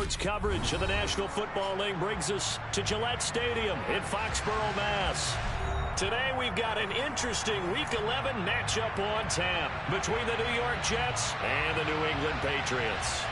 Sports coverage of the National Football League brings us to Gillette Stadium in Foxborough, Mass. Today we've got an interesting Week 11 matchup on tap between the New York Jets and the New England Patriots.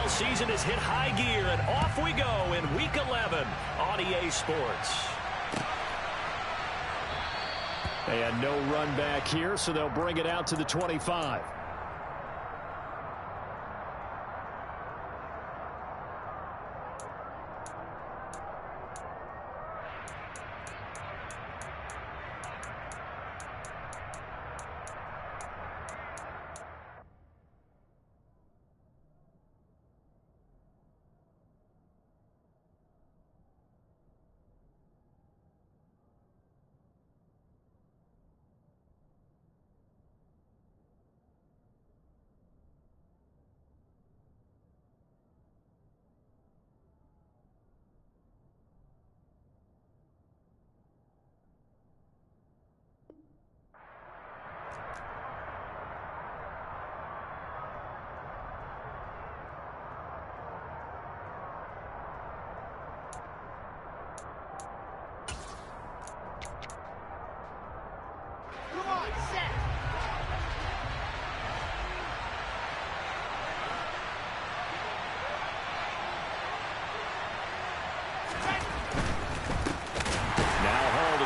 Season has hit high gear, and off we go in Week 11 on EA Sports. They had no run back here, so they'll bring it out to the 25.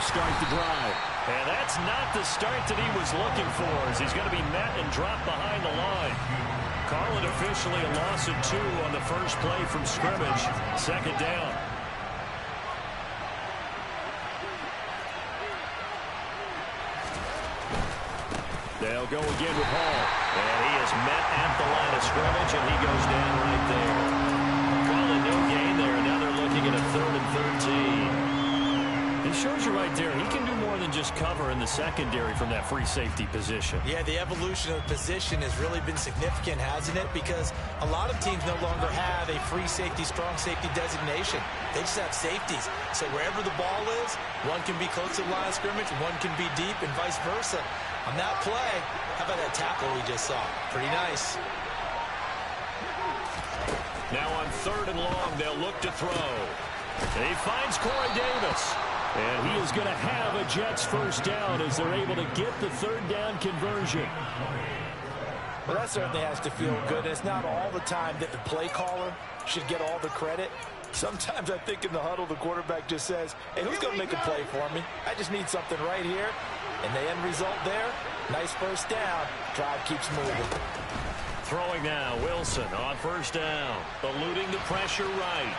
Start the drive. And that's not the start that he was looking for, as he's going to be met and dropped behind the line. Call it officially a loss of 2 on the first play from scrimmage. Second down. They'll go again with Hall. And he is met at the line of scrimmage, and he goes down right there. Call it no gain there. Now they're looking at a 3rd and 13. It shows you right there, he can do more than just cover in the secondary from that free safety position. Yeah, the evolution of the position has really been significant, hasn't it? Because a lot of teams no longer have a free safety, strong safety designation. They just have safeties. So wherever the ball is, one can be close to the line of scrimmage, one can be deep, and vice versa. On that play, how about that tackle we just saw? Pretty nice. Now on 3rd and long, they'll look to throw. And he finds Corey Davis. And he is going to have a Jets first down as they're able to get the 3rd down conversion. Well, that certainly has to feel good. It's not all the time that the play caller should get all the credit. Sometimes I think in the huddle, the quarterback just says, hey, who's going to make a play for me? I just need something right here. And the end result there, nice first down. Drive keeps moving. Throwing now, Wilson on first down. Eluding the pressure right.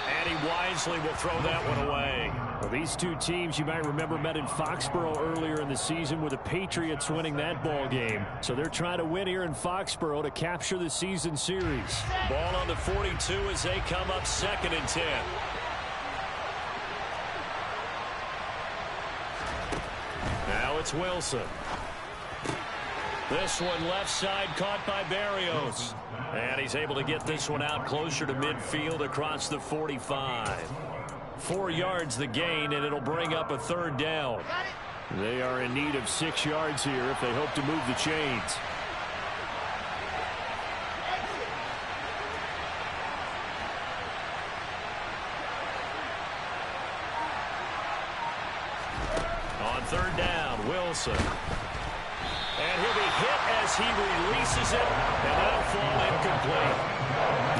And he wisely will throw that one away. Well, these two teams, you might remember, met in Foxborough earlier in the season with the Patriots winning that ball game. So they're trying to win here in Foxborough to capture the season series. Ball on the 42 as they come up 2nd and 10. Now it's Wilson. This one left side caught by Berrios. And he's able to get this one out closer to midfield across the 45. 4 yards the gain, and it'll bring up a 3rd down. They are in need of 6 yards here if they hope to move the chains. On 3rd down, Wilson. And he'll be hit as he releases it, and that'll fall incomplete.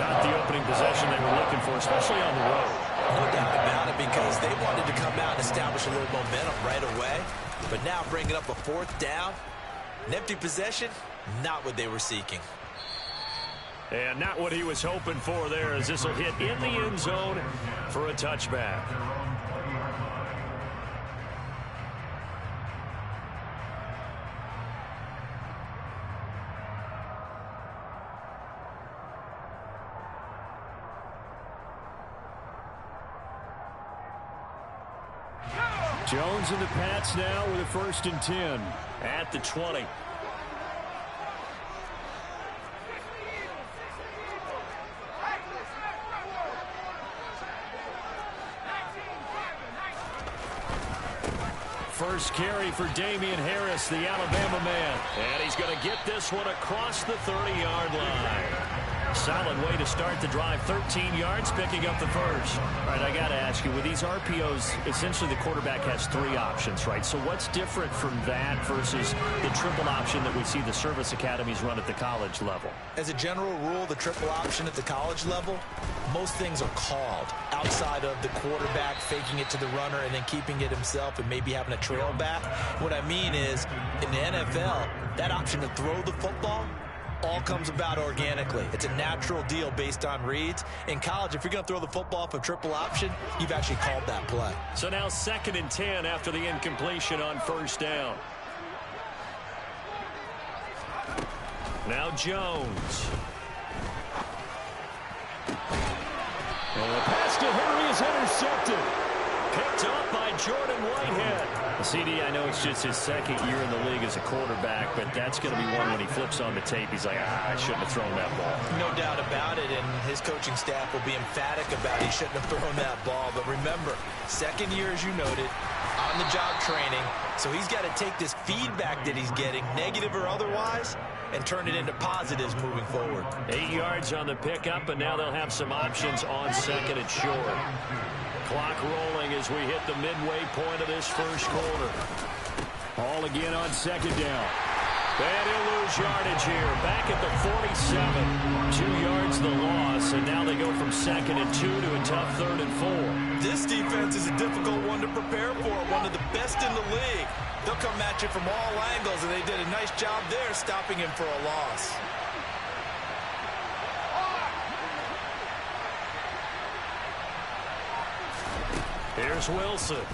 Not the opening possession they were looking for, especially on the road. No doubt about it, because they wanted to come out and establish a little momentum right away. But now bringing up a 4th down, an empty possession, not what they were seeking. And not what he was hoping for there, as this will hit in the end zone for a touchback. Jones and the Pats now with a 1st and 10 at the 20. first carry for Damian Harris, the Alabama man. And he's going to get this one across the 30-yard line. Solid way to start the drive. 13 yards, picking up the first. All right, I got to ask you, with these RPOs, essentially the quarterback has 3 options, right? So what's different from that versus the triple option that we see the service academies run at the college level? As a general rule, the triple option at the college level, most things are called outside of the quarterback faking it to the runner and then keeping it himself and maybe having a trail back. What I mean is, in the NFL, that option to throw the football all comes about organically. It's a natural deal based on reads. In college, if you're going to throw the football off a triple option, you've actually called that play. So now 2nd and 10 after the incompletion on first down. Now Jones. And the pass to Henry is intercepted. Picked up by Jordan Whitehead. CD, I know it's just his 2nd year in the league as a quarterback, but that's going to be one when he flips on the tape. He's like, I shouldn't have thrown that ball. No doubt about it, and his coaching staff will be emphatic about he shouldn't have thrown that ball. But remember, 2nd year, as you noted, on-the-job training, so he's got to take this feedback that he's getting, negative or otherwise, and turn it into positives moving forward. 8 yards on the pickup, and now they'll have some options on 2nd and short. Clock rolling as we hit the midway point of this first quarter. All again on 2nd down. And he'll lose yardage here. Back at the 47. 2 yards the loss, and now they go from 2nd and 2 to a tough 3rd and 4. This defense is a difficult one to prepare for, one of the best in the league. They'll come at you from all angles, and they did a nice job there stopping him for a loss. Here's Wilson.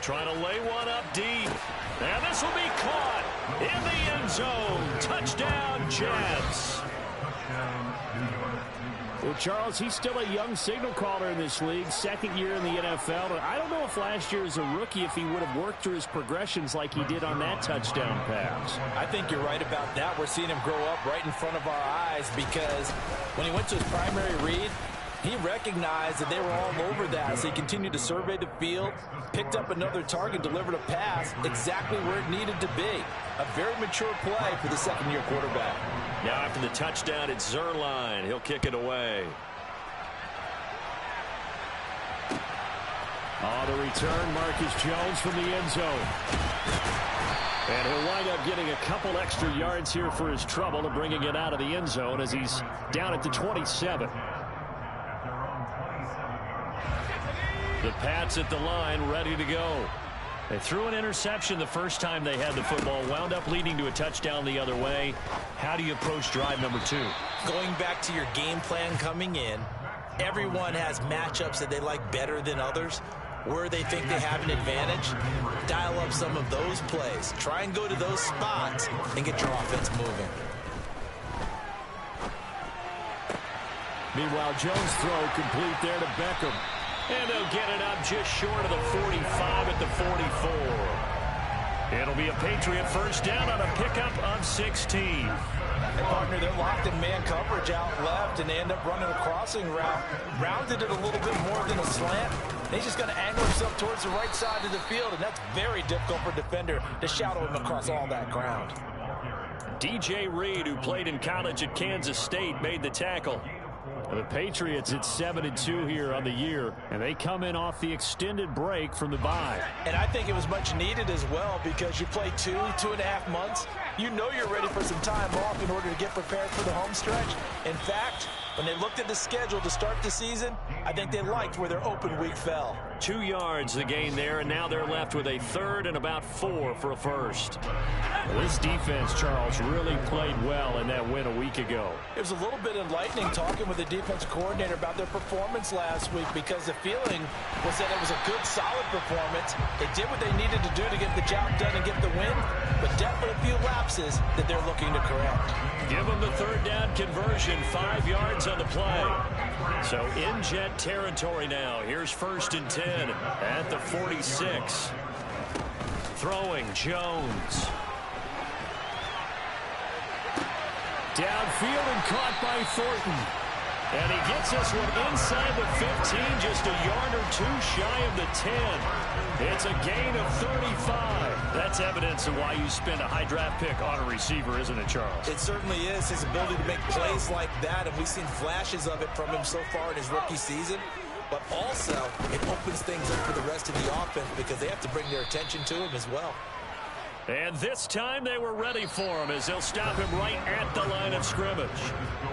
Trying to lay one up deep. And this will be caught in the end zone. Touchdown, Jets. Well, Charles, he's still a young signal caller in this league. 2nd year in the NFL. But I don't know if last year as a rookie, if he would have worked through his progressions like he did on that touchdown pass. I think you're right about that. We're seeing him grow up right in front of our eyes because when he went to his primary read, he recognized that they were all over that, so he continued to survey the field, picked up another target, delivered a pass exactly where it needed to be. A very mature play for the 2nd-year quarterback. Now after the touchdown, it's Zerline. He'll kick it away. On the return, Marcus Jones from the end zone. And he'll wind up getting a couple extra yards here for his trouble and bringing it out of the end zone as he's down at the 27. The Pats at the line, ready to go. They threw an interception the first time they had the football, wound up leading to a touchdown the other way. How do you approach drive number 2? Going back to your game plan coming in, everyone has matchups that they like better than others. Where they think they have an advantage, dial up some of those plays. Try and go to those spots and get your offense moving. Meanwhile, Jones' throw complete there to Beckham. And they'll get it up just short of the 45 at the 44. It'll be a Patriot first down on a pickup of 16. And partner, they're locked in man coverage out left, and they end up running a crossing route. Rounded it a little bit more than a slant. He's just going to angle himself towards the right side of the field, and that's very difficult for a defender to shadow him across all that ground. DJ Reed, who played in college at Kansas State, made the tackle. The Patriots at 7-2 here on the year, and they come in off the extended break from the bye. And I think it was much needed as well because you play 2.5 months. You know you're ready for some time off in order to get prepared for the home stretch. In fact, when they looked at the schedule to start the season, I think they liked where their open week fell. 2 yards the gain there, and now they're left with a 3rd and about 4 for a first. Well, this defense, Charles, really played well in that win a week ago. It was a little bit enlightening talking with the defensive coordinator about their performance last week because the feeling was that it was a good, solid performance. They did what they needed to do to get the job done and get the win, but definitely a few lapses that they're looking to correct. Give them the 3rd down conversion, 5 yards on the play. So in Jet territory now. Here's 1st and 10 at the 46. Throwing Jones. Downfield and caught by Thornton. And he gets this one inside the 15, just a yard or two shy of the 10. It's a gain of 35. That's evidence of why you spend a high draft pick on a receiver, isn't it, Charles? It certainly is. His ability to make plays like that, and we've seen flashes of it from him so far in his rookie season. But also, it opens things up for the rest of the offense because they have to bring their attention to him as well. And this time they were ready for him as they'll stop him right at the line of scrimmage.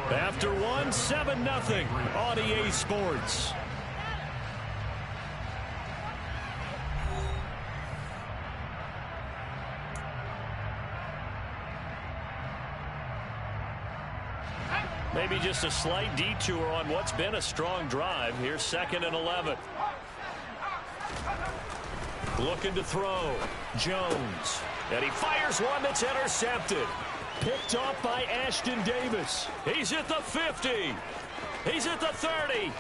After one, 7-0 on EA Sports. Maybe just a slight detour on what's been a strong drive. Here's 2nd and 11. Looking to throw. Jones. And he fires one that's intercepted. Picked off by Ashton Davis. He's at the 50. He's at the 30.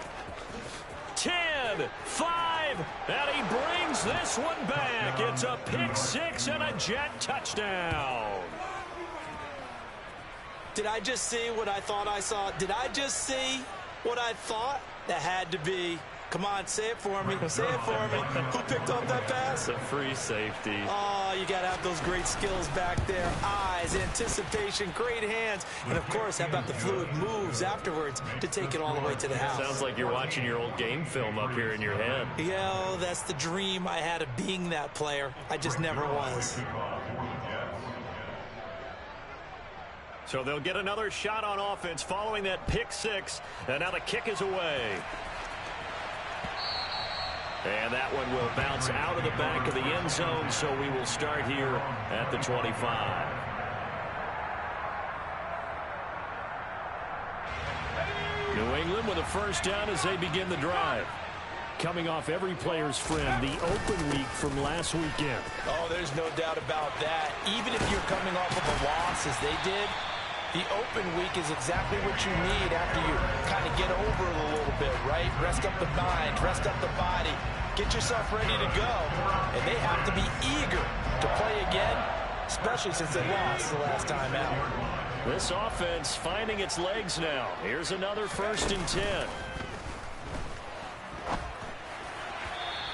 10, 5, and he brings this one back. It's a pick six and a Jet touchdown. Did I just see what I thought I saw? Did I just see what I thought? That had to be. Come on, say it for me. Say it for me. Who picked up that pass? It's a free safety. Oh, you got to have those great skills back there. Eyes, anticipation, great hands. And, of course, how about the fluid moves afterwards to take it all the way to the house? Sounds like you're watching your old game film up here in your head. Yeah, that's the dream I had of being that player. I just never was. So they'll get another shot on offense following that pick six. And now the kick is away. And that one will bounce out of the back of the end zone, so we will start here at the 25. New England with a first down as they begin the drive. Coming off every player's friend, the open week from last weekend. Oh, there's no doubt about that. Even if you're coming off of a loss as they did, the open week is exactly what you need after you kind of get over it a little bit, right? Rest up the mind, rest up the body, get yourself ready to go. And they have to be eager to play again, especially since they lost the last time out. This offense finding its legs now. Here's another 1st and 10.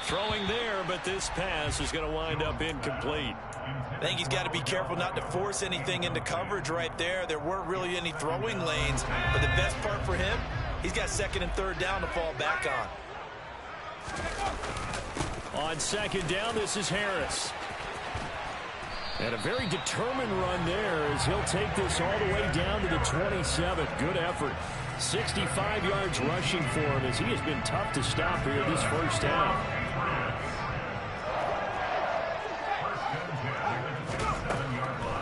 Throwing there, but this pass is going to wind up incomplete. I think he's got to be careful not to force anything into coverage right there. There weren't really any throwing lanes. But the best part for him, he's got 2nd and 3rd down to fall back on. On 2nd down, this is Harris. And a very determined run there as he'll take this all the way down to the 27. Good effort. 65 yards rushing for him as he has been tough to stop here this first half.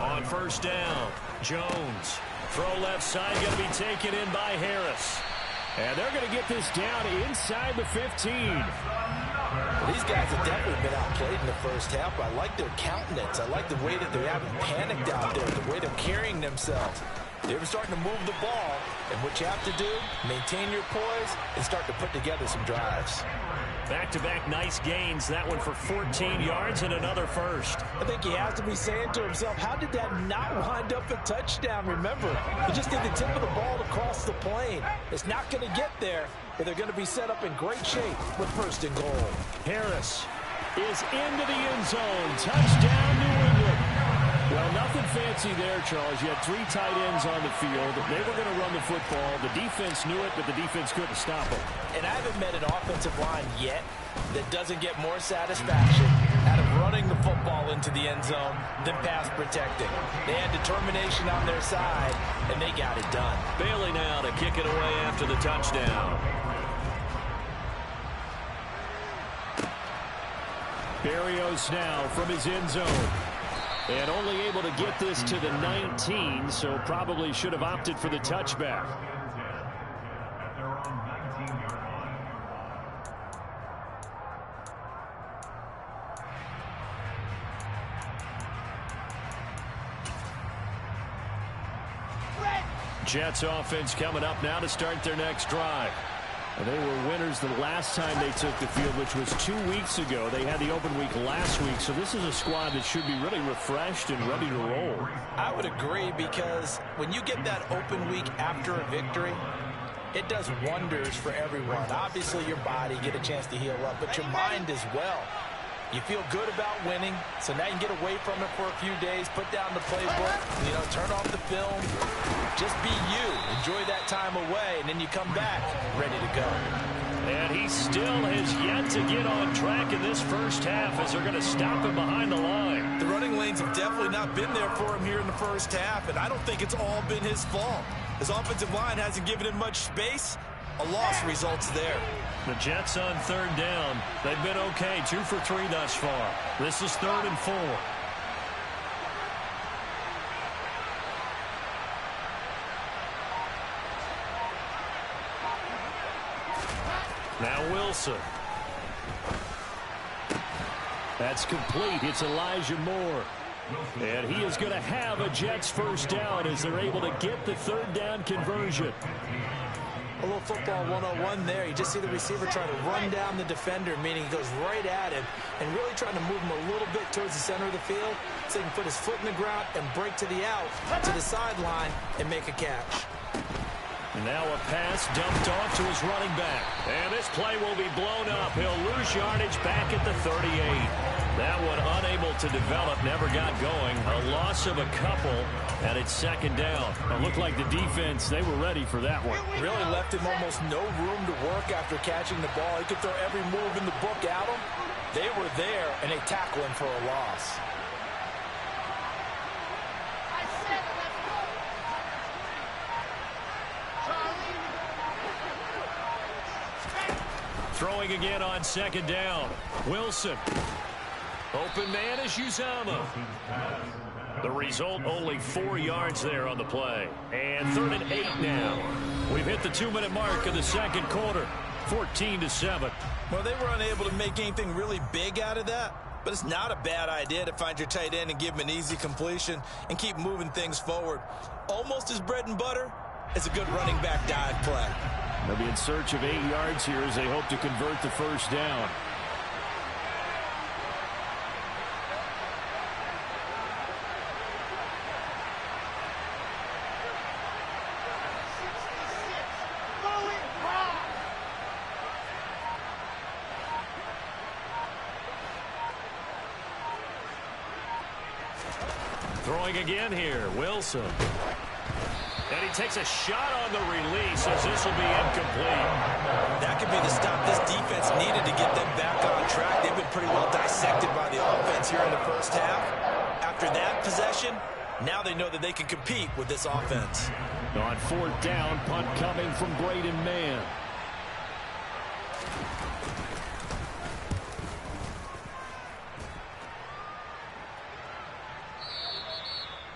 On 1st down, Jones. Throw left side, going to be taken in by Harris. And they're going to get this down inside the 15. Well, these guys have definitely been outplayed in the first half, but I like their countenance. I like the way that they haven't panicked out there, the way they're carrying themselves. They're starting to move the ball, and what you have to do, maintain your poise and start to put together some drives. Back-to-back nice gains. That one for 14 yards and another first. I think he has to be saying to himself, how did that not wind up a touchdown? Remember, he just did the tip of the ball across the plane. It's not going to get there, but they're going to be set up in great shape with 1st and goal. Harris is into the end zone. Touchdown, New England. Well, nothing fancy there, Charles. You had 3 tight ends on the field. They were going to run the football. The defense knew it, but the defense couldn't stop them. And I haven't met an offensive line yet that doesn't get more satisfaction out of running the football into the end zone than pass protecting. They had determination on their side, and they got it done. Bailey now to kick it away after the touchdown. Berrios now from his end zone. And only able to get this to the 19, so probably should have opted for the touchback. Jets offense coming up now to start their next drive. They were winners the last time they took the field, which was 2 weeks ago. They had the open week last week, so this is a squad that should be really refreshed and ready to roll. I would agree, because when you get that open week after a victory, it does wonders for everyone. Obviously, your body, get a chance to heal up, but your mind as well. You feel good about winning, so now you can get away from it for a few days, put down the playbook, turn off the film. Just be you. Enjoy that time away, and then you come back ready to go. And he still has yet to get on track in this first half as they're going to stop him behind the line. The running lanes have definitely not been there for him here in the first half, and I don't think it's all been his fault. His offensive line hasn't given him much space. A loss results there. The Jets on third down. They've been okay, 2 for 3 thus far. This is 3rd and 4. Now Wilson. That's complete. It's Elijah Moore. And he is going to have a Jets first down as they're able to get the third down conversion. A little football 101 there. You just see the receiver trying to run down the defender, meaning he goes right at him and really trying to move him a little bit towards the center of the field so he can put his foot in the ground and break to the out, to the sideline, and make a catch. And now a pass dumped off to his running back. And this play will be blown up. He'll lose yardage back at the 38. That one unable to develop, never got going. A loss of a couple, and it's 2nd down. It looked like the defense, they were ready for that one. Really left him almost no room to work after catching the ball. He could throw every move in the book at him. They were there, and they tackle him for a loss. Throwing again on 2nd down. Wilson. Open man is Uzama. The result, only 4 yards there on the play. And 3rd and 8 now. We've hit the 2-minute mark of the second quarter. 14-7. Well, they were unable to make anything really big out of that. But it's not a bad idea to find your tight end and give him an easy completion and keep moving things forward. Almost his bread and butter is a good running back dive play. They'll be in search of 8 yards here as they hope to convert the first down. Throwing again here, Wilson. And he takes a shot on the release as this will be incomplete. That could be the stop this defense needed to get them back on track. They've been pretty well dissected by the offense here in the first half. After that possession, now they know that they can compete with this offense. On 4th down, punt coming from Braden Mann.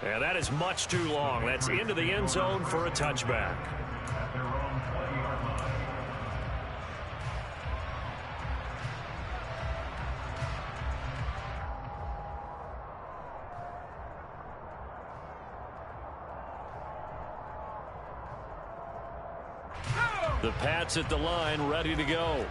And that is much too long. That's into the end zone for a touchback. The Pats at the line, ready to go.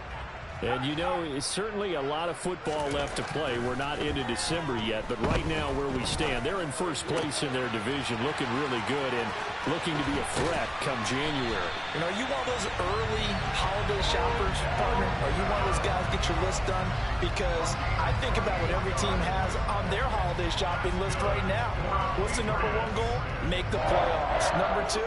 And, it's certainly a lot of football left to play. We're not into December yet, but right now where we stand, they're in first place in their division, looking really good and looking to be a threat come January. Are you one of those early holiday shoppers, partner? Are you one of those guys get your list done? Because I think about what every team has on their holiday shopping list right now. What's the #1 goal? Make the playoffs. #2,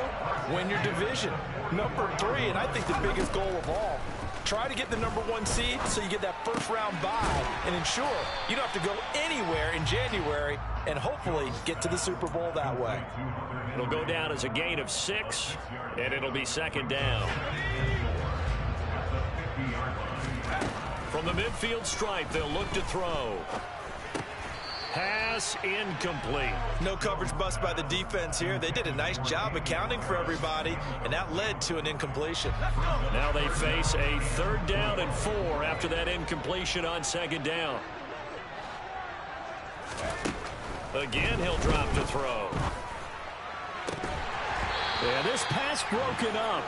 win your division. #3, and I think the biggest goal of all, try to get the #1 seed so you get that first-round bye and ensure you don't have to go anywhere in January and hopefully get to the Super Bowl that way. It'll go down as a gain of 6, and it'll be 2nd down. From the midfield stripe, they'll look to throw. Pass incomplete. No coverage bust by the defense here. They did a nice job accounting for everybody, and that led to an incompletion. Now they face a 3rd down and 4 after that incompletion on 2nd down. Again, he'll drop to throw. And this pass broken up.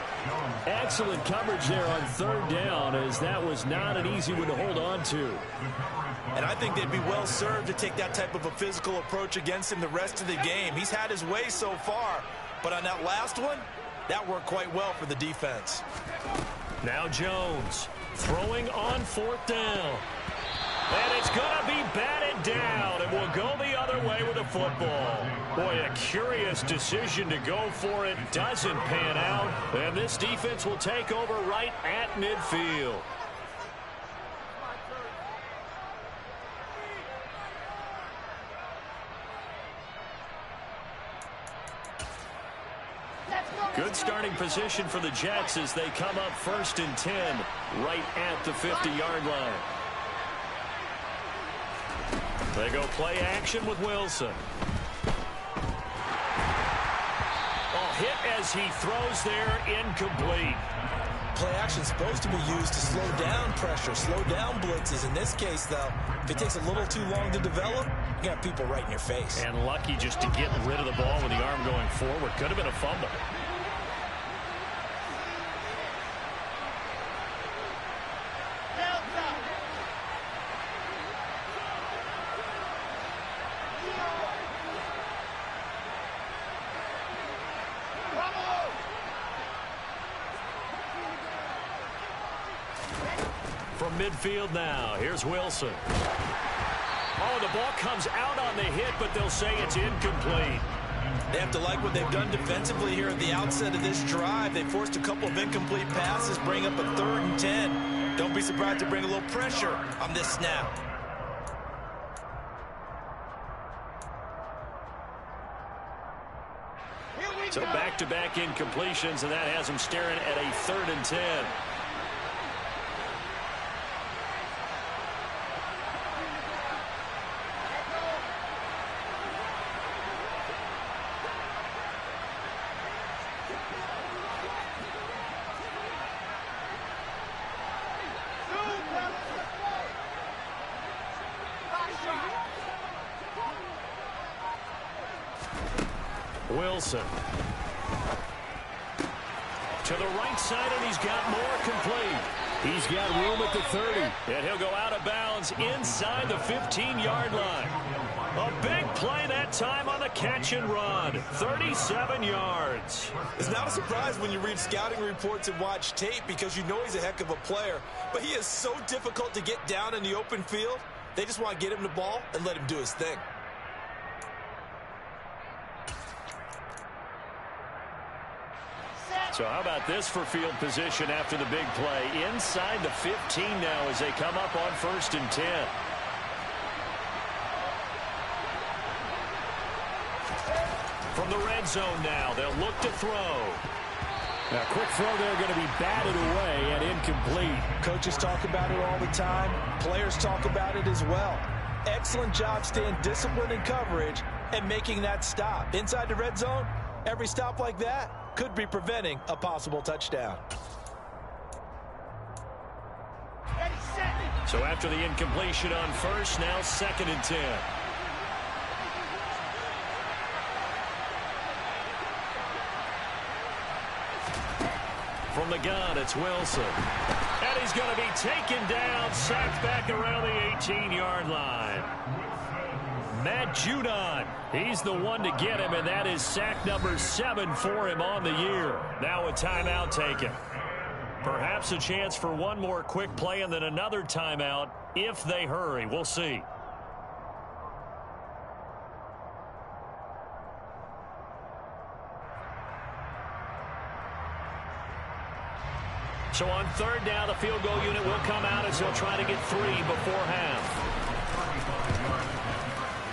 Excellent coverage there on 3rd down, as that was not an easy one to hold on to. And I think they'd be well served to take that type of a physical approach against him the rest of the game. He's had his way so far, but on that last one, That worked quite well for the defense. Now Jones throwing on 4th down. And it's going to be batted down, and will go the other way with the football. Boy, a curious decision to go for it. Doesn't pan out, and this defense will take over right at midfield. Good starting position for the Jets as they come up 1st and 10 right at the 50-yard line. They go play action with Wilson. Hit as he throws there, incomplete. Play action is supposed to be used to slow down pressure, slow down blitzes. In this case, though, if it takes a little too long to develop, you got people right in your face. And lucky just to get rid of the ball with the arm going forward. Could have been a fumble. From midfield now, here's Wilson. Oh, the ball comes out on the hit, but they'll say it's incomplete. They have to like what they've done defensively here at the outset of this drive. They forced a couple of incomplete passes, bring up a 3rd and 10. Don't be surprised to bring a little pressure on this snap. So back-to-back incompletions, and that has them staring at a 3rd and 10. Wilson to the right side, and he's got more complete. He's got room at the 30, and he'll go out of bounds inside the 15-yard line. A big play that time on the catch and run. 37 yards. It's not a surprise when you read scouting reports and watch tape because you know he's a heck of a player, but he is so difficult to get down in the open field. They just want to get him the ball and let him do his thing. So how about this for field position after the big play? Inside the 15 now as they come up on 1st and 10. From the red zone now, they'll look to throw. A quick throw there going to be batted away and incomplete. Coaches talk about it all the time. Players talk about it as well. Excellent job staying disciplined in coverage and making that stop. Inside the red zone, every stop like that could be preventing a possible touchdown. So after the incompletion on 1st, now 2nd and 10. From the gun, it's Wilson. And he's going to be taken down, sacked back around the 18-yard line. Matt Judon, he's the one to get him, and that is sack number 7 for him on the year. Now a timeout taken. Perhaps a chance for one more quick play and then another timeout if they hurry. We'll see. So on 3rd down, the field goal unit will come out as they'll try to get 3 before half.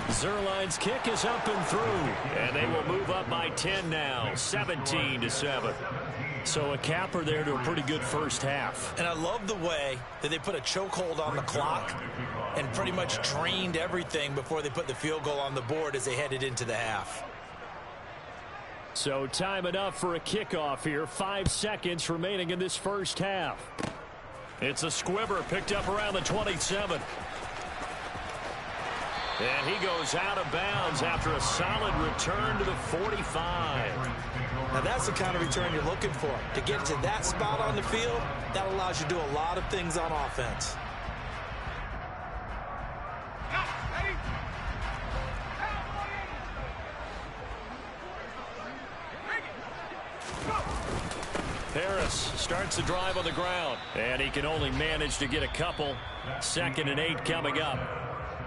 Zerline's kick is up and through, and they will move up by 10 now, 17-7. So a capper there to a pretty good first half. And I love the way that they put a chokehold on the clock and pretty much drained everything before they put the field goal on the board as they headed into the half. So time enough for a kickoff here. 5 seconds remaining in this first half. It's a squibber picked up around the 27. And he goes out of bounds after a solid return to the 45. Now that's the kind of return you're looking for. To get to that spot on the field, that allows you to do a lot of things on offense. starts the drive on the ground. And he can only manage to get a couple. 2nd and 8 coming up.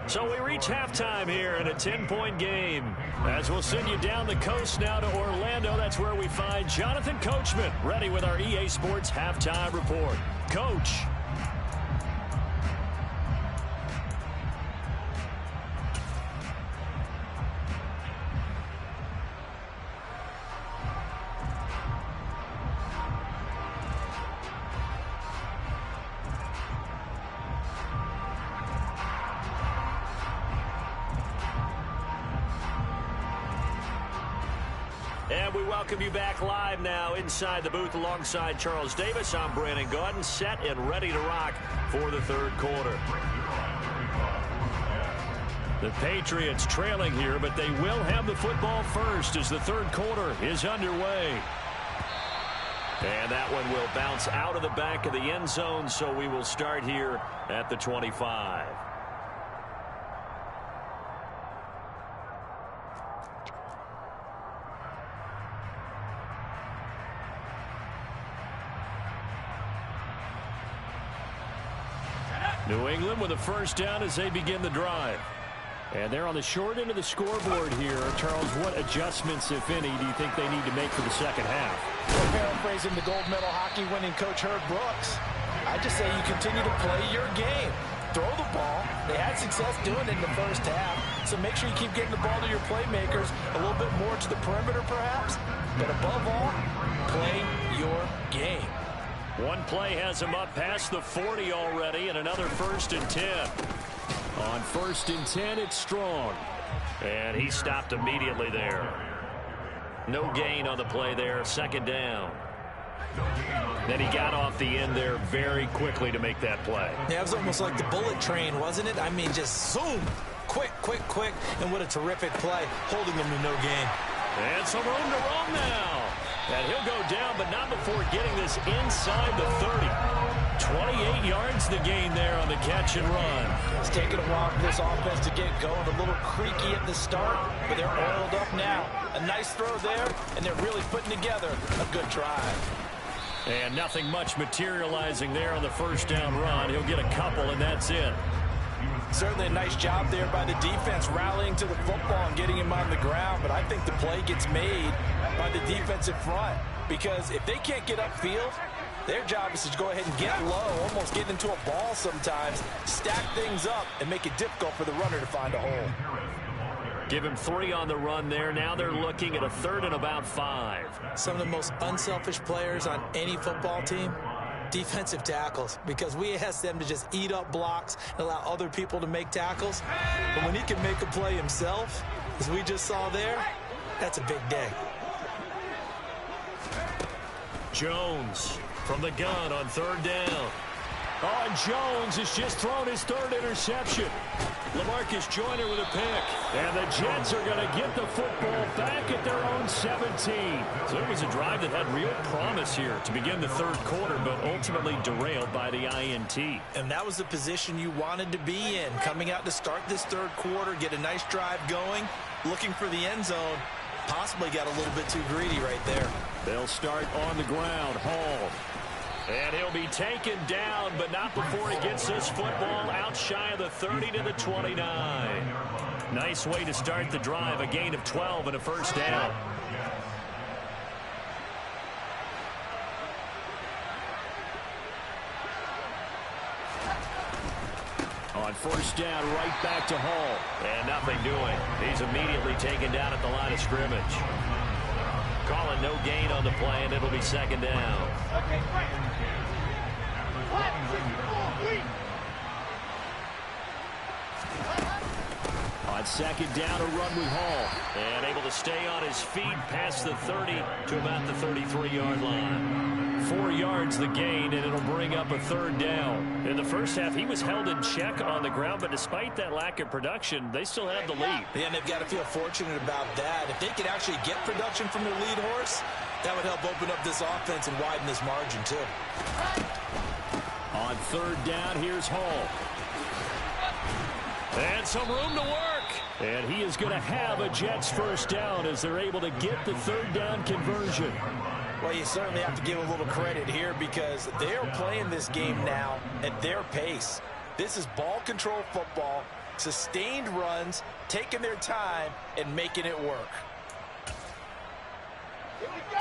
So we reach halftime here in a 10-point game. As we'll send you down the coast now to Orlando. That's where we find Jonathan Coachman ready with our EA Sports halftime report. Coach. And we welcome you back live now inside the booth alongside Charles Davis. I'm Brandon Gaudin, set and ready to rock for the 3rd quarter. The Patriots trailing here, but they will have the football first as the 3rd quarter is underway. And that one will bounce out of the back of the end zone, so we will start here at the 25. New England with a first down as they begin the drive. And they're on the short end of the scoreboard here. Charles, what adjustments, if any, do you think they need to make for the second half? Well, paraphrasing the gold medal hockey winning coach Herb Brooks, I just say you continue to play your game. Throw the ball. They had success doing it in the first half, so make sure you keep getting the ball to your playmakers a little bit more to the perimeter perhaps. But above all, play your game. One play has him up past the 40 already, and another 1st and 10. On 1st and 10, it's Strong. And he stopped immediately there. No gain on the play there, 2nd down. Then he got off the end there very quickly to make that play. Yeah, it was almost like the bullet train, wasn't it? I mean, just zoom. Quick, and what a terrific play, holding him to no gain. And some room to roam now. And he'll go down, but not before getting this inside the 30. 28 yards the gain there on the catch and run. It's taken a while for this offense to get going. A little creaky at the start, but they're oiled up now. A nice throw there, and they're really putting together a good drive. And nothing much materializing there on the first down run. He'll get a couple, and that's it. Certainly a nice job there by the defense rallying to the football and getting him on the ground, but I think the play gets made by the defensive front because if they can't get upfield, their job is to go ahead and get low, almost get into a ball sometimes, stack things up, and make it difficult for the runner to find a hole. Give him 3 on the run there. Now they're looking at a 3rd and about 5. Some of the most unselfish players on any football team, defensive tackles, because we ask them to just eat up blocks and allow other people to make tackles. But when he can make a play himself, as we just saw there, that's a big day. Jones from the gun on 3rd down. Oh, and Jones has just thrown his 3rd interception. LaMarcus Joyner with a pick. And the Jets are going to get the football back at their own 17. So it was a drive that had real promise here to begin the 3rd quarter, but ultimately derailed by the INT. And that was the position you wanted to be in. Coming out to start this 3rd quarter, get a nice drive going, looking for the end zone. Possibly got a little bit too greedy right there. They'll start on the ground. Hall. And he'll be taken down, but not before he gets this football out shy of the 30 to the 29. Nice way to start the drive, a gain of 12 and a first down. On first down, right back to Hall. And nothing doing. He's immediately taken down at the line of scrimmage. Calling no gain on the play, and it'll be 2nd down. On 2nd down, a run with Hall. And able to stay on his feet past the 30 to about the 33-yard line. 4 yards the gain, and it'll bring up a 3rd down. In the first half, he was held in check on the ground, but despite that lack of production, they still have the lead. Yeah, and they've got to feel fortunate about that. If they could actually get production from their lead horse, that would help open up this offense and widen this margin, too. On 3rd down, here's Hall. And some room to work. And he is going to have a Jets first down as they're able to get the 3rd down conversion. Well, you certainly have to give a little credit here because they are playing this game now at their pace. This is ball control football, sustained runs, taking their time, and making it work.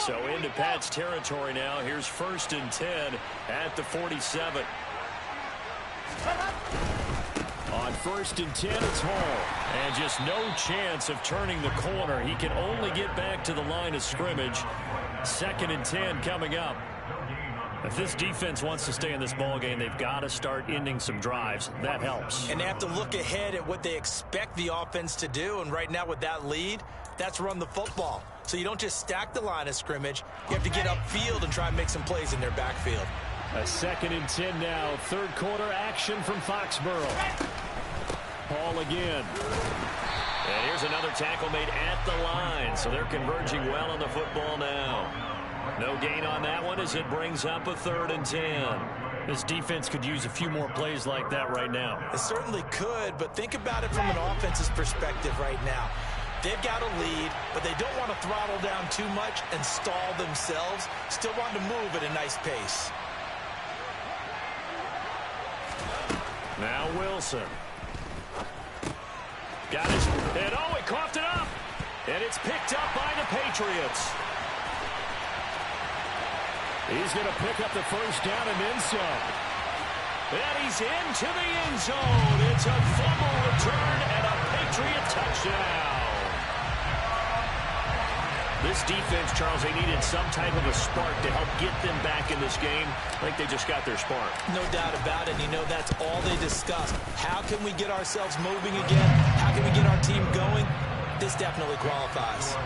So into Pat's territory now. Here's 1st and 10 at the 47. On 1st and 10, it's Hall. And just no chance of turning the corner. He can only get back to the line of scrimmage. 2nd and 10 coming up. If this defense wants to stay in this ball game, they've got to start ending some drives. That helps. And they have to look ahead at what they expect the offense to do. And right now with that lead, that's run the football. So you don't just stack the line of scrimmage. You have to get upfield and try and make some plays in their backfield. A 2nd and 10 now. 3rd quarter action from Foxborough. Hall again. And here's another tackle made at the line. So they're converging well on the football now. No gain on that one as it brings up a 3rd and 10. This defense could use a few more plays like that right now. It certainly could, but think about it from an offense's perspective right now. They've got a lead, but they don't want to throttle down too much and stall themselves. Still want to move at a nice pace. Now Wilson. Got his, and oh, he coughed it up. And it's picked up by the Patriots. He's going to pick up the 1st down and then some. And he's into the end zone. It's a fumble return and a Patriot touchdown. This defense, Charles, they needed some type of a spark to help get them back in this game. I think they just got their spark. No doubt about it. You know, that's all they discussed. How can we get ourselves moving again? How can we get our team going? This definitely qualifies.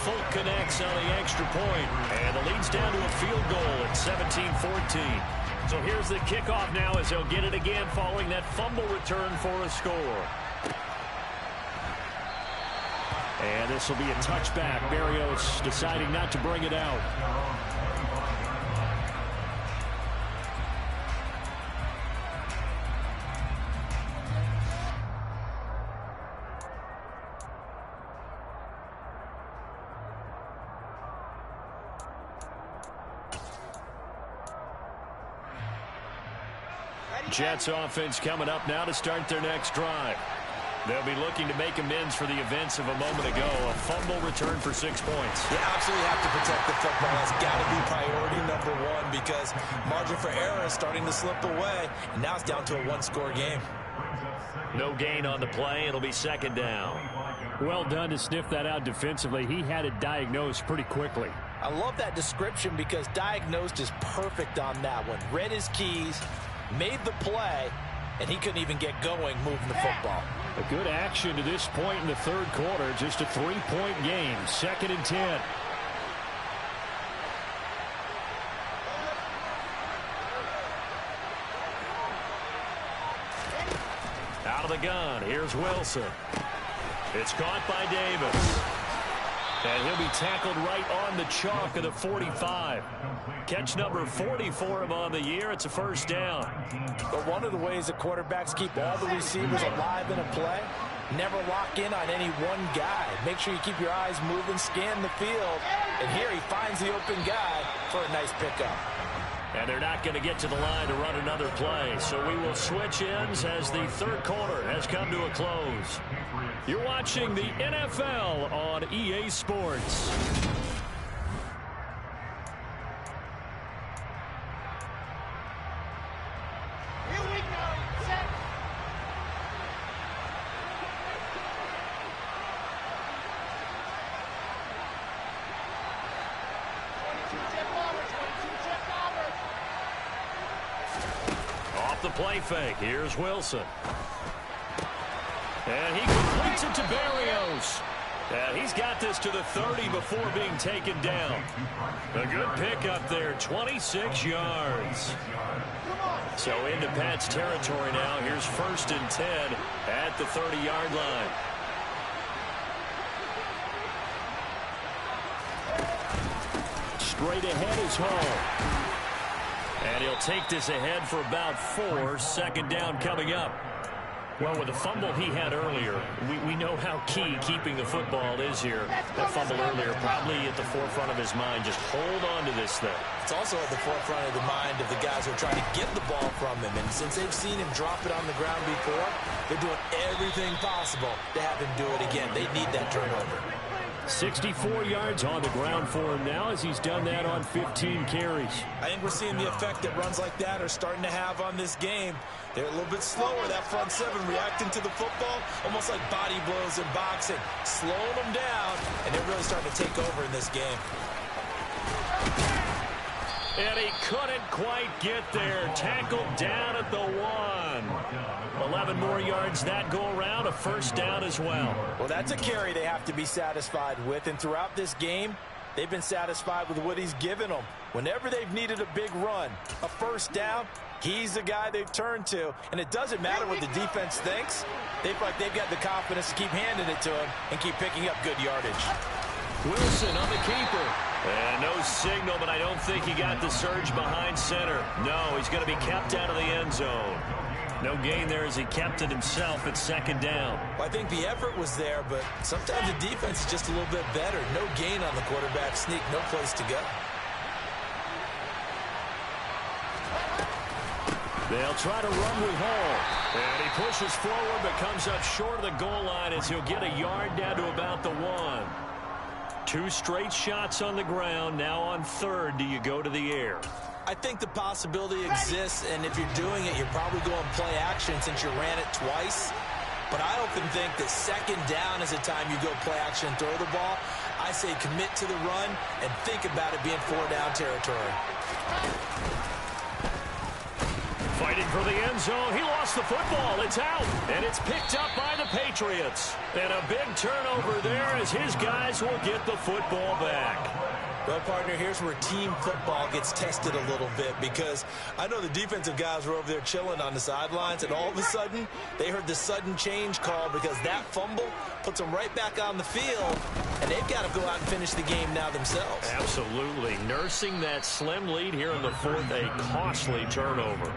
Folk connects on the extra point, and the lead's down to a field goal at 17-14. So here's the kickoff now as they'll get it again following that fumble return for a score. And this will be a touchback. Barrios deciding not to bring it out. Jets offense coming up now to start their next drive. They'll be looking to make amends for the events of a moment ago. A fumble return for 6 points. You absolutely have to protect the football. That's got to be priority number one because margin for error is starting to slip away. And now it's down to a one-score game. No gain on the play. It'll be 2nd down. Well done to sniff that out defensively. He had it diagnosed pretty quickly. I love that description because diagnosed is perfect on that one. Read his keys, made the play, and he couldn't even get going moving the football. A good action to this point in the 3rd quarter. Just a 3-point game. 2nd and 10. Out of the gun. Here's Wilson. It's caught by Davis. And he'll be tackled right on the chalk of the 45. Catch number 40 for him on the year. It's a 1st down. But one of the ways the quarterbacks keep all the receivers alive in a play, never lock in on any one guy. Make sure you keep your eyes moving, scan the field. And here he finds the open guy for a nice pickup. And they're not going to get to the line to run another play. So we will switch ends as the 3rd quarter has come to a close. You're watching the NFL on EA Sports. Here we go. Set. Off the play fake. Here's Wilson. And he completes it to Barrios. And he's got this to the 30 before being taken down. A good pickup there, 26 yards. So into Pat's territory now. Here's 1st and 10 at the 30-yard line. Straight ahead is Hall. And he'll take this ahead for about 4. 2nd down coming up. Well, with the fumble he had earlier, we know how key keeping the football is here. That fumble earlier probably at the forefront of his mind. Just hold on to this thing. It's also at the forefront of the mind of the guys who are trying to get the ball from him. And since they've seen him drop it on the ground before, they're doing everything possible to have him do it again. They need that turnover. 64 yards on the ground for him now as he's done that on 15 carries. I think we're seeing the effect that runs like that are starting to have on this game. They're a little bit slower, that front seven, reacting to the football, almost like body blows in boxing, slowing them down, and they're really starting to take over in this game. And he couldn't quite get there. Tackled down at the 1. 11 more yards that go around, a first down as well. Well, that's a carry they have to be satisfied with, and throughout this game, they've been satisfied with what he's given them. Whenever they've needed a big run, a first down, he's the guy they've turned to. And it doesn't matter what the defense thinks. They feel like they've got the confidence to keep handing it to him and keep picking up good yardage. Wilson on the keeper. And no signal, but I don't think he got the surge behind center. No, he's going to be kept out of the end zone. No gain there as he kept it himself at second down. Well, I think the effort was there, but sometimes the defense is just a little bit better. No gain on the quarterback sneak, no place to go. They'll try to run with Hall. And he pushes forward but comes up short of the goal line as he'll get a yard down to about the 1. 2 straight shots on the ground. Now on third, do you go to the air? I think the possibility exists, and if you're doing it, you're probably going play action since you ran it twice. But I often think that second down is the time you go play action and throw the ball. I say commit to the run and think about it being 4-down territory. Fighting for the end zone. He lost the football. It's out. And it's picked up by the Patriots. And a big turnover there as his guys will get the football back. Well, partner, here's where team football gets tested a little bit, because I know the defensive guys were over there chilling on the sidelines, and all of a sudden they heard the sudden change call because that fumble puts them right back on the field, and they've got to go out and finish the game now themselves. Absolutely. Nursing that slim lead here in the fourth, a costly turnover.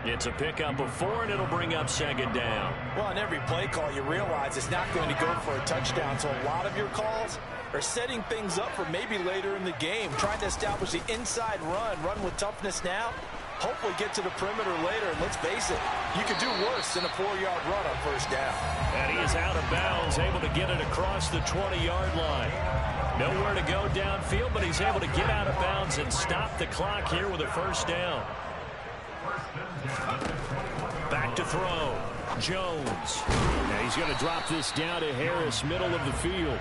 It's a pickup of 4, and it'll bring up second down. Well, on every play call, you realize it's not going to go for a touchdown, so a lot of your calls are setting things up for maybe later in the game, trying to establish the inside run with toughness now, hopefully get to the perimeter later, and let's face it, you could do worse than a 4-yard run on first down. And he is out of bounds, able to get it across the 20-yard line. Nowhere to go downfield, but he's able to get out of bounds and stop the clock here with a first down. Back to throw. Jones. Now he's going to drop this down to Harris, middle of the field.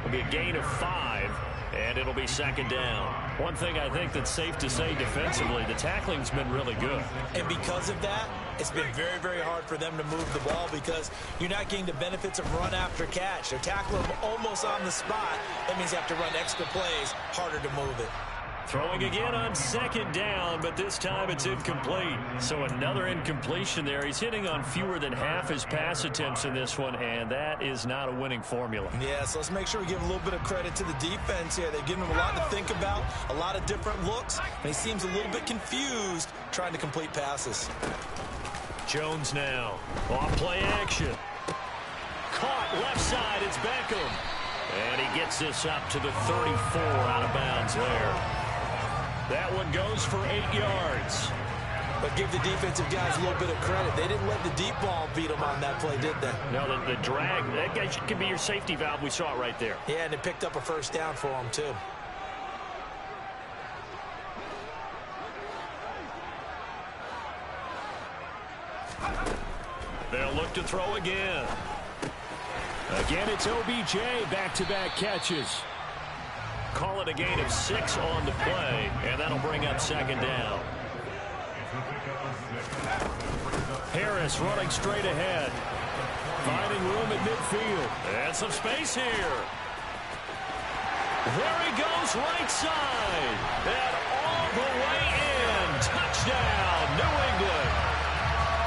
It'll be a gain of 5, and it'll be second down. One thing I think that's safe to say defensively, the tackling's been really good. And because of that, it's been very, very hard for them to move the ball because you're not getting the benefits of run after catch. They're tackling them almost on the spot. That means you have to run extra plays, harder to move it. Throwing again on second down, but this time it's incomplete. So another incompletion there. He's hitting on fewer than half his pass attempts in this one, and that is not a winning formula. Yeah, so let's make sure we give a little bit of credit to the defense here. They've given him a lot to think about, a lot of different looks, and he seems a little bit confused trying to complete passes. Jones now. Off play action. Caught left side. It's Beckham. And he gets this up to the 34 out of bounds there. That one goes for 8 yards. But give the defensive guys a little bit of credit. They didn't let the deep ball beat them on that play, did they? No, the drag, that guy could be your safety valve. We saw it right there. Yeah, and it picked up a first down for them, too. They'll look to throw again. Again, it's OBJ, back-to-back catches. Call it a gain of 6 on the play, and that'll bring up second down. Harris running straight ahead. Finding room at midfield. And some space here. There he goes, right side. And all the way in. Touchdown, New England.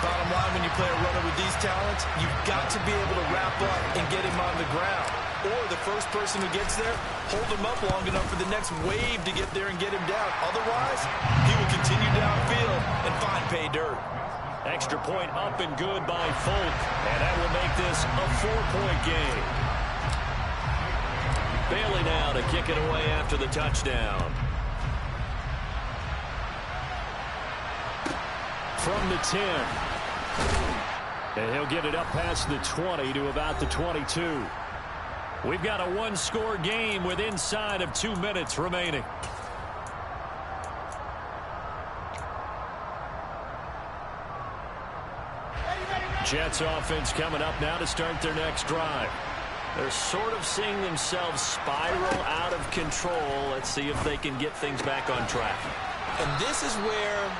Bottom line, when you play a runner with these talents, you've got to be able to wrap up and get him on the ground. Or the first person who gets there, hold him up long enough for the next wave to get there and get him down. Otherwise, he will continue downfield and find pay dirt. extra point up and good by Folk. And that will make this a 4-point game. Bailey now to kick it away after the touchdown. From the 10. And he'll get it up past the 20 to about the 22. We've got a one-score game with inside of 2 minutes remaining. Jets offense coming up now to start their next drive. They're sort of seeing themselves spiral out of control. Let's see if they can get things back on track. And this is where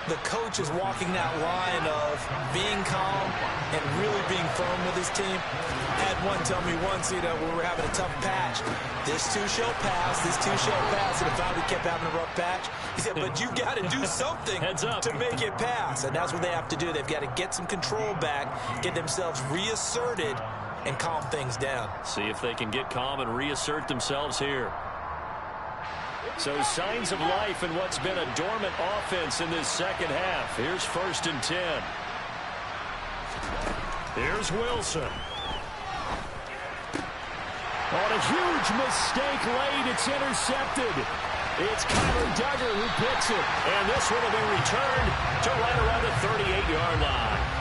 the coach is walking that line of being calm and really being firm with his team. I had one tell me once, when we were having a tough patch, this too shall pass, this too shall pass, and if we kept having a rough patch, he said, but you got to do something to make it pass, and that's what they have to do. They've got to get some control back, get themselves reasserted, and calm things down. See if they can get calm and reassert themselves here. So signs of life in what's been a dormant offense in this second half. Here's 1st and 10. Here's Wilson. On a huge mistake late, it's intercepted. It's Kyler Duggar who picks it. And this one will be returned to right around the 38-yard line.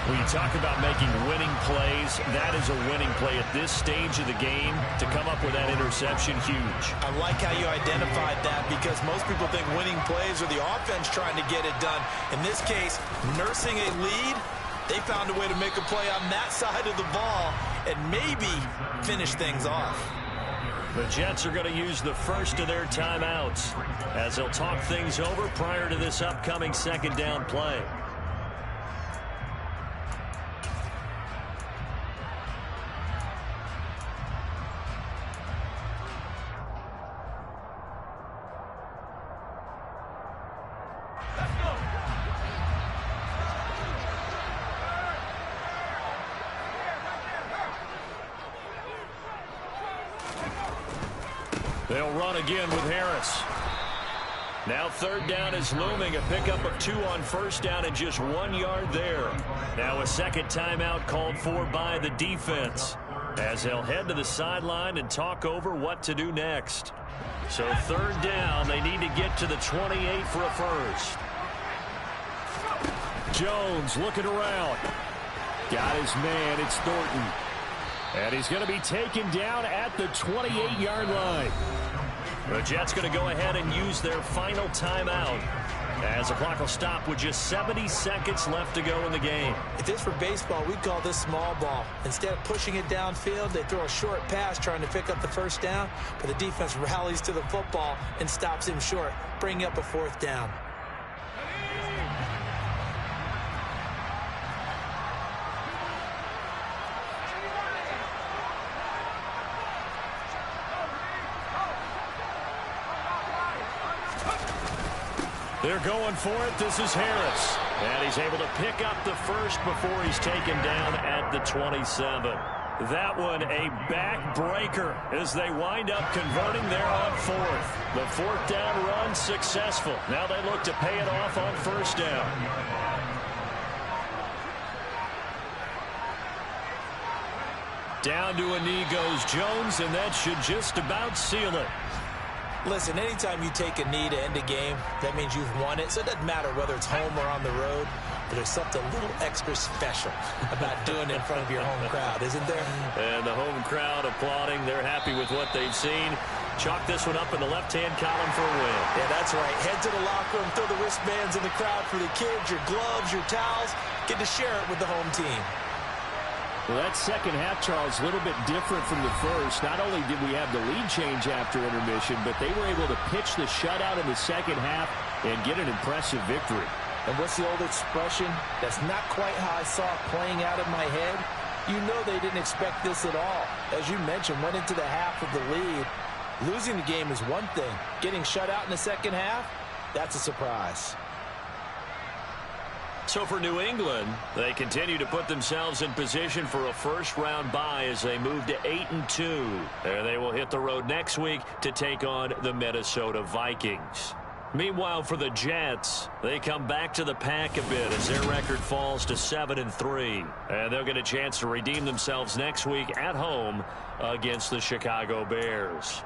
When you talk about making winning plays, that is a winning play at this stage of the game. To come up with that interception, huge. I like how you identified that because most people think winning plays are the offense trying to get it done. In this case, nursing a lead, they found a way to make a play on that side of the ball and maybe finish things off. The Jets are going to use the first of their timeouts as they'll talk things over prior to this upcoming second down play. They'll run again with Harris. Now 3rd down is looming. A pickup of 2 on 1st down and just 1 yard there. Now a second timeout called for by the defense as they'll head to the sideline and talk over what to do next. So 3rd down, they need to get to the 28 for a first. Jones looking around. Got his man. It's Thornton. And he's going to be taken down at the 28-yard line. The Jets going to go ahead and use their final timeout as the clock will stop with just 70 seconds left to go in the game. If this were baseball, we'd call this small ball. Instead of pushing it downfield, they throw a short pass trying to pick up the 1st down, but the defense rallies to the football and stops him short, bringing up a 4th down. They're going for it. This is Harris. And he's able to pick up the first before he's taken down at the 27. That one a backbreaker as they wind up converting there on 4th. The 4th down run successful. Now they look to pay it off on 1st down. Down to a knee goes Jones, and that should just about seal it. Listen, anytime you take a knee to end a game, that means you've won it. So it doesn't matter whether it's home or on the road, but there's something a little extra special about doing it in front of your home crowd, isn't there? And the home crowd applauding. They're happy with what they've seen. Chalk this one up in the left-hand column for a win. Yeah, that's right. Head to the locker room, throw the wristbands in the crowd for the kids, your gloves, your towels. Get to share it with the home team. Well, that second half, Charles, a little bit different from the first. Not only did we have the lead change after intermission, but they were able to pitch the shutout in the second half and get an impressive victory. And what's the old expression? That's not quite how I saw it playing out in my head. You know they didn't expect this at all. As you mentioned, went into the half with the lead. Losing the game is one thing. Getting shut out in the second half, that's a surprise. So for New England, they continue to put themselves in position for a first-round bye as they move to 8-2. There they will hit the road next week to take on the Minnesota Vikings. Meanwhile, for the Jets, they come back to the pack a bit as their record falls to 7-3. And they'll get a chance to redeem themselves next week at home against the Chicago Bears.